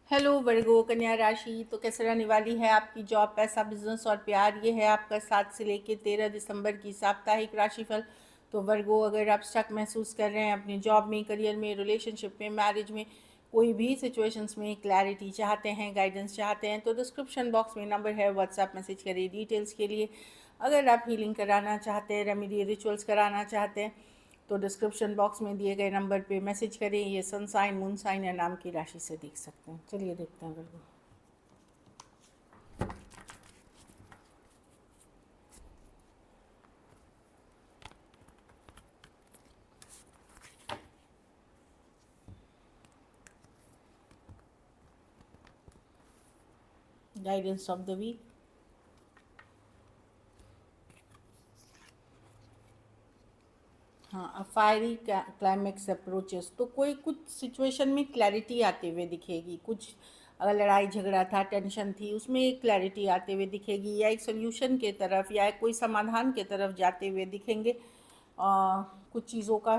Hello वर्गो कन्या राशि। तो कैसे रहने वाली है आपकी जॉब, पैसा, बिजनेस और प्यार। ये है आपका 7 से लेकर 13 दिसंबर की साप्ताहिक राशिफल। तो वर्गो, अगर आप स्टक महसूस कर रहे हैं अपनी जॉब में, करियर में, रिलेशनशिप में, मैरिज में, कोई भी सिचुएशंस में क्लैरिटी चाहते हैं, गाइडेंस चाहते हैं, तो डिस्क्रिप्शन बॉक्स में नंबर है, व्हाट्सएप मैसेज करिए डिटेल्स के लिए। अगर आप हीलिंग कराना चाहते हैं, रेमेडी रिचुअल्स कराना चाहते हैं, तो डिस्क्रिप्शन बॉक्स में दिए गए नंबर पे मैसेज करें। ये सन साइन, मून साइन या नाम की राशि से देख सकते हैं। चलिए देखते हैं Virgo. Guidance of the week. हाँ, फायरी क्लाइमेक्स अप्रोचेस। तो कोई कुछ सिचुएशन में क्लैरिटी आते हुए दिखेगी। कुछ अगर लड़ाई झगड़ा था, टेंशन थी, उसमें एक क्लैरिटी आते हुए दिखेगी, या एक सोल्यूशन के तरफ या कोई समाधान के तरफ जाते हुए दिखेंगे। कुछ चीज़ों का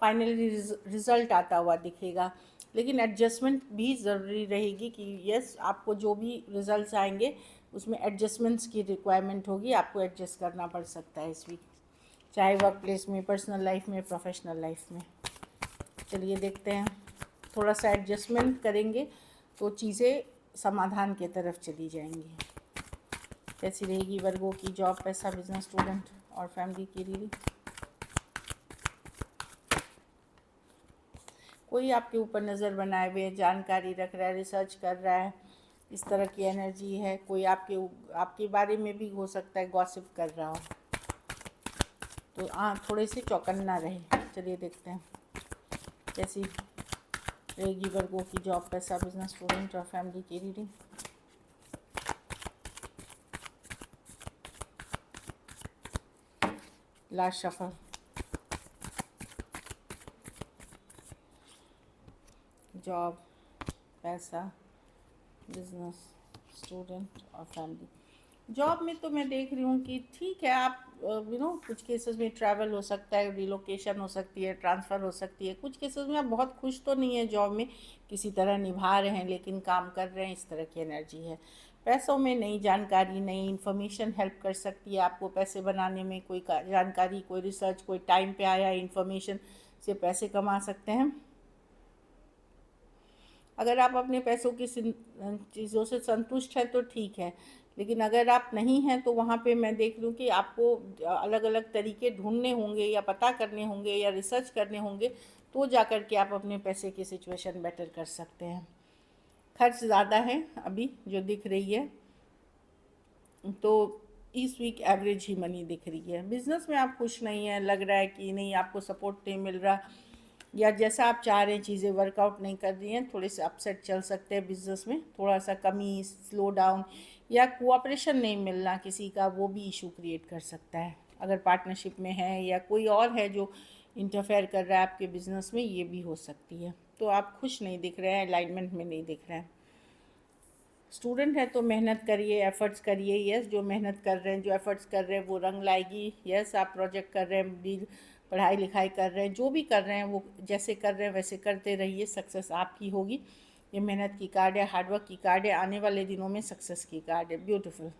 फाइनली रिजल्ट आता हुआ दिखेगा। लेकिन एडजस्टमेंट भी ज़रूरी रहेगी कि यस, आपको जो भी रिजल्ट्स आएंगे उसमें एडजस्टमेंट्स की रिक्वायरमेंट होगी। आपको एडजस्ट करना पड़ सकता है इस वीक, चाहे वर्क प्लेस में, पर्सनल लाइफ में, प्रोफेशनल लाइफ में। चलिए देखते हैं। थोड़ा सा एडजस्टमेंट करेंगे तो चीज़ें समाधान की तरफ चली जाएंगी। कैसी रहेगी वर्गों की जॉब, पैसा, बिजनेस, स्टूडेंट और फैमिली की रीडिंग। कोई आपके ऊपर नज़र बनाए हुए, जानकारी रख रहा है, रिसर्च कर रहा है, इस तरह की एनर्जी है। कोई आपके बारे में भी हो सकता है गॉसिप कर रहा हो, तो थोड़े से चौकन्ना रहे। चलिए देखते हैं कैसी रहेगी वर्गों की जॉब, पैसा, बिजनेस, स्टूडेंट और फैमिली की रीडिंग। Last shuffle. जॉब, पैसा, बिजनेस, स्टूडेंट और फैमिली। जॉब में तो मैं देख रही हूँ कि ठीक है, आप कुछ केसेस में ट्रैवल हो सकता है, रिलोकेशन हो सकती है, ट्रांसफ़र हो सकती है। कुछ केसेस में आप बहुत खुश तो नहीं है जॉब में, किसी तरह निभा रहे हैं लेकिन काम कर रहे हैं, इस तरह की एनर्जी है। पैसों में नई जानकारी, नई इन्फॉर्मेशन हेल्प कर सकती है आपको पैसे बनाने में। कोई जानकारी, कोई रिसर्च, कोई टाइम पे आया इन्फॉर्मेशन से पैसे कमा सकते हैं। अगर आप अपने पैसों की चीज़ों से संतुष्ट हैं तो ठीक है, लेकिन अगर आप नहीं हैं तो वहाँ पे मैं देख लूँ कि आपको अलग अलग तरीके ढूंढने होंगे, या पता करने होंगे, या रिसर्च करने होंगे, तो जा कर के आप अपने पैसे की सिचुएशन बेटर कर सकते हैं। खर्च ज़्यादा है अभी जो दिख रही है, तो इस वीक एवरेज ही मनी दिख रही है। बिज़नेस में आप खुश नहीं हैं, लग रहा है कि नहीं, आपको सपोर्ट नहीं मिल रहा, या जैसा आप चाह रहे हैं चीज़ें वर्कआउट नहीं कर रही हैं। थोड़े से अपसेट चल सकते हैं बिजनेस में, थोड़ा सा कमी, स्लो डाउन, या कोऑपरेशन नहीं मिलना किसी का, वो भी इशू क्रिएट कर सकता है। अगर पार्टनरशिप में है या कोई और है जो इंटरफेयर कर रहा है आपके बिजनेस में, ये भी हो सकती है। तो आप खुश नहीं दिख रहे हैं, अलाइनमेंट में नहीं दिख रहे हैं। स्टूडेंट है तो मेहनत करिए, एफ़र्ट्स करिए। यस, जो मेहनत कर रहे हैं, जो एफ़र्ट्स कर रहे हैं वो रंग लाएगी। यस, आप प्रोजेक्ट कर रहे हैं, भी पढ़ाई लिखाई कर रहे हैं, जो भी कर रहे हैं वो जैसे कर रहे हैं वैसे करते रहिए, सक्सेस आपकी होगी। ये मेहनत की कार्ड है, हार्डवर्क की कार्ड है, आने वाले दिनों में सक्सेस की कार्ड है। ब्यूटीफुल।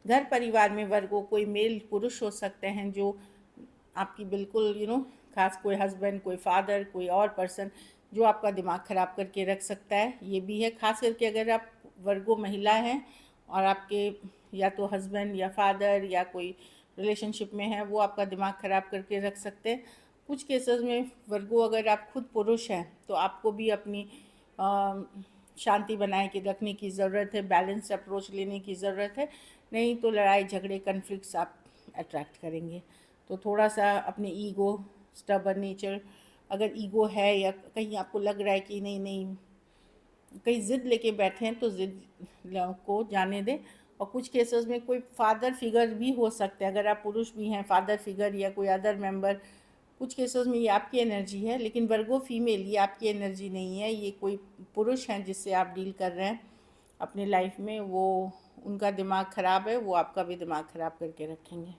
घर परिवार में वर्गों, कोई मेल पुरुष हो सकते हैं जो आपकी बिल्कुल खास, कोई हस्बैंड, कोई फादर, कोई और पर्सन जो आपका दिमाग ख़राब करके रख सकता है। ये भी है, खास करके अगर आप वर्गो महिला हैं और आपके या तो हस्बैंड या फादर या कोई रिलेशनशिप में है, वो आपका दिमाग ख़राब करके रख सकते हैं। कुछ केसेस में वर्गो, अगर आप खुद पुरुष हैं तो आपको भी अपनी शांति बनाए के रखने की ज़रूरत है, बैलेंस अप्रोच लेने की ज़रूरत है। नहीं तो लड़ाई झगड़े, कन्फ्लिक्ट्स आप अट्रैक्ट करेंगे। तो थोड़ा सा अपने ईगो, स्टबर्न नेचर, अगर ईगो है या कहीं आपको लग रहा है कि नहीं नहीं, कहीं ज़िद लेके बैठे हैं, तो ज़िद को जाने दें। और कुछ केसेस में कोई फादर फिगर भी हो सकता है, अगर आप पुरुष भी हैं, फादर फिगर या कोई अदर मेंबर। कुछ केसेस में ये आपकी एनर्जी है, लेकिन वर्गो फीमेल, ये आपकी एनर्जी नहीं है। ये कोई पुरुष हैं जिससे आप डील कर रहे हैं अपनी लाइफ में, वो उनका दिमाग ख़राब है, वो आपका भी दिमाग ख़राब करके रखेंगे।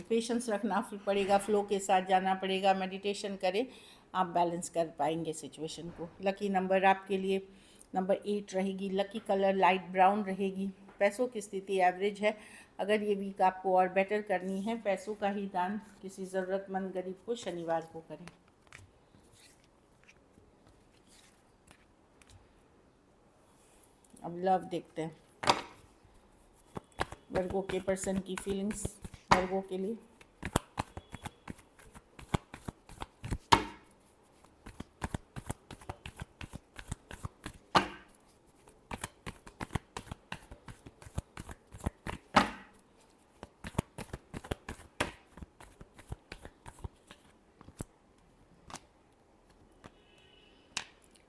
पेशेंस रखना पड़ेगा, फ़्लो के साथ जाना पड़ेगा, मेडिटेशन करें। आप बैलेंस कर पाएंगे सिचुएशन को। लकी नंबर आपके लिए नंबर 8 रहेगी। लकी कलर लाइट ब्राउन रहेगी। पैसों की स्थिति एवरेज है। अगर ये वीक आपको और बेटर करनी है, पैसों का ही दान किसी ज़रूरतमंद गरीब को शनिवार को करें। अब लव देखते हैं, वर्गो के पर्सन की फीलिंग्स वर्गो के लिए।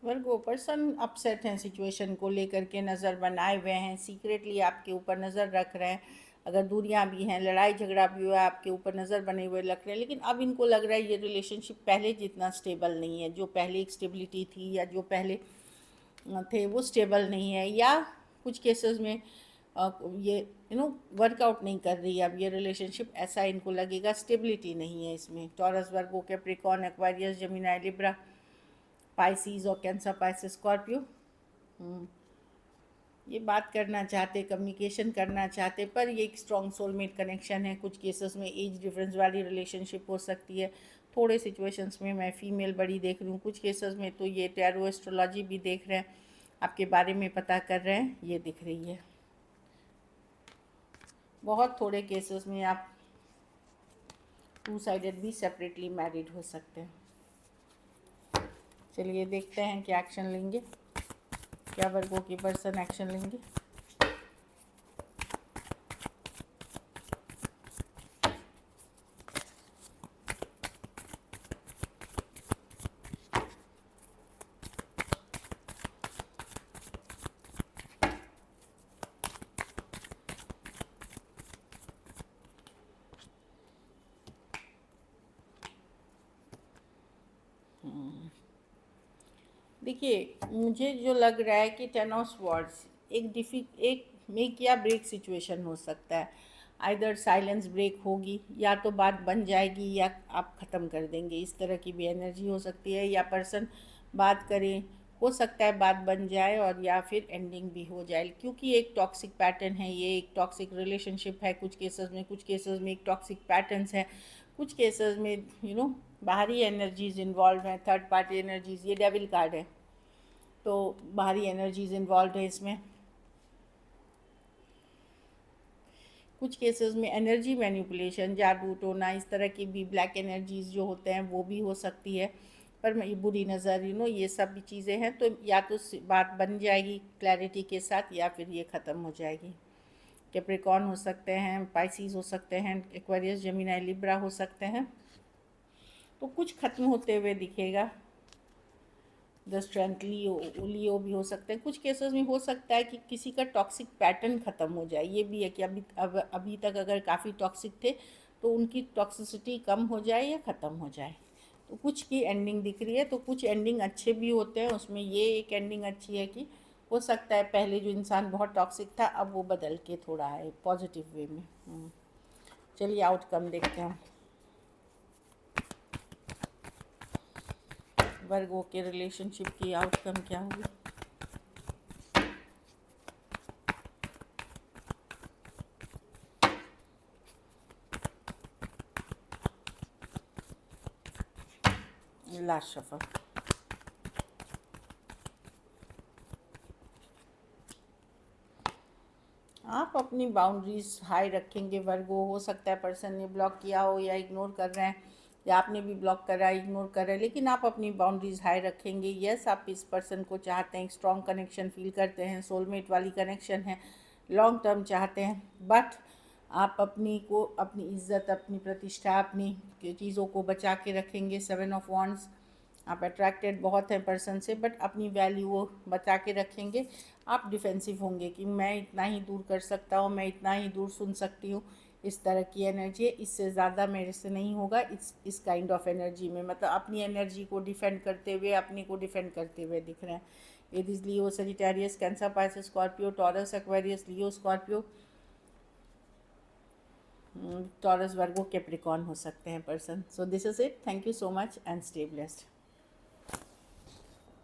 वर्गो पर्सन अपसेट हैं सिचुएशन को लेकर के, नज़र बनाए हुए हैं, सीक्रेटली आपके ऊपर नज़र रख रहे हैं। अगर दूरियां भी हैं, लड़ाई झगड़ा भी हुआ, आपके ऊपर नज़र बने हुए लग रहे हैं, लेकिन अब इनको लग रहा है ये रिलेशनशिप पहले जितना स्टेबल नहीं है। जो पहले एक स्टेबिलिटी थी या जो पहले थे वो स्टेबल नहीं है, या कुछ केसेस में ये वर्कआउट नहीं कर रही है अब ये रिलेशनशिप। ऐसा इनको लगेगा, स्टेबिलिटी नहीं है इसमें। Taurus, Virgo, Capricorn, Aquarius, Gemini, Libra, Pisces और कैंसर, पाइसिस, स्कॉर्पियो ये बात करना चाहते, कम्युनिकेशन करना चाहते, पर ये एक स्ट्रॉन्ग सोलमेट कनेक्शन है। कुछ केसेस में एज डिफरेंस वाली रिलेशनशिप हो सकती है। थोड़े सिचुएशंस में मैं फीमेल बड़ी देख रही हूँ। कुछ केसेस में तो ये टैरो एस्ट्रोलॉजी भी देख रहे हैं, आपके बारे में पता कर रहे हैं, ये दिख रही है। बहुत थोड़े केसेस में आप टू साइडेड भी सेपरेटली मैरिड हो सकते हैं। चलिए देखते हैं क्या एक्शन लेंगे, क्या वर्गो की पर्सन एक्शन लेंगे। देखिए, मुझे जो लग रहा है कि 10 ऑफ स्वॉर्ड्स एक मेक या ब्रेक सिचुएशन हो सकता है। आइदर साइलेंस ब्रेक होगी, या तो बात बन जाएगी या आप ख़त्म कर देंगे, इस तरह की भी एनर्जी हो सकती है। या पर्सन बात करें, हो सकता है बात बन जाए, और या फिर एंडिंग भी हो जाए, क्योंकि एक टॉक्सिक पैटर्न है, ये एक टॉक्सिक रिलेशनशिप है। कुछ केसेस में एक टॉक्सिक पैटर्न्स है। कुछ केसेस में बाहरी एनर्जीज इन्वॉल्व हैं, थर्ड पार्टी एनर्जीज। ये डेविल कार्ड है, तो बाहरी एनर्जीज इन्वॉल्व है इसमें। कुछ केसेस में एनर्जी मैनिपुलेशन, जादू टोना, इस तरह की भी ब्लैक एनर्जीज जो होते हैं वो भी हो सकती है। पर ये बुरी नज़र ये सब भी चीज़ें हैं। तो या तो बात बन जाएगी क्लैरिटी के साथ, या फिर ये ख़त्म हो जाएगी। कैप्रिकॉर्न हो सकते हैं, पाइसिस हो सकते हैं, एक्वेरियस, जेमिनी, लिब्रा हो सकते हैं। तो कुछ ख़त्म होते हुए दिखेगा। द स्ट्रेंथ, लियो भी हो सकते हैं। कुछ केसेस में हो सकता है कि किसी का टॉक्सिक पैटर्न ख़त्म हो जाए। ये भी है कि अभी तक अगर काफ़ी टॉक्सिक थे तो उनकी टॉक्सिसिटी कम हो जाए या ख़त्म हो जाए। तो कुछ की एंडिंग दिख रही है। तो कुछ एंडिंग अच्छे भी होते हैं, उसमें ये एक एंडिंग अच्छी है कि हो सकता है पहले जो इंसान बहुत टॉक्सिक था अब वो बदल के थोड़ा है पॉजिटिव वे में। चलिए आउटकम देखते हैं, वर्गो के रिलेशनशिप की आउटकम क्या होगी। Last shuffle. आप अपनी बाउंड्रीज हाई रखेंगे वर्गो। हो सकता है पर्सन ने ब्लॉक किया हो या इग्नोर कर रहे हैं, या आपने भी ब्लॉक करा, इग्नोर कर रहे हैं, लेकिन आप अपनी बाउंड्रीज हाई रखेंगे। यस, आप इस पर्सन को चाहते हैं, स्ट्रॉन्ग कनेक्शन फील करते हैं, सोलमेट वाली कनेक्शन है, लॉन्ग टर्म चाहते हैं। बट आप अपनी इज्जत, अपनी प्रतिष्ठा, अपनी चीज़ों को बचा के रखेंगे। 7 ऑफ वॉन्ड्स, आप अट्रैक्टेड बहुत हैं पर्सन से, बट अपनी वैल्यू वो बचा के रखेंगे। आप डिफेंसिव होंगे कि मैं इतना ही दूर कर सकता हूँ, मैं इतना ही दूर सुन सकती हूँ, इस तरह की एनर्जी है, इससे ज़्यादा मेरे से नहीं होगा। इस काइंड ऑफ एनर्जी में मतलब अपनी एनर्जी को डिफेंड करते हुए, अपने को डिफेंड करते हुए दिख रहे हैं। Aries, Leo, Sagittarius, Cancer, Pisces, Scorpio, Taurus, Aquarius, Leo, Scorpio, Taurus, Virgo, Capricorn हो सकते हैं person. So this is it. Thank you so much and stay blessed.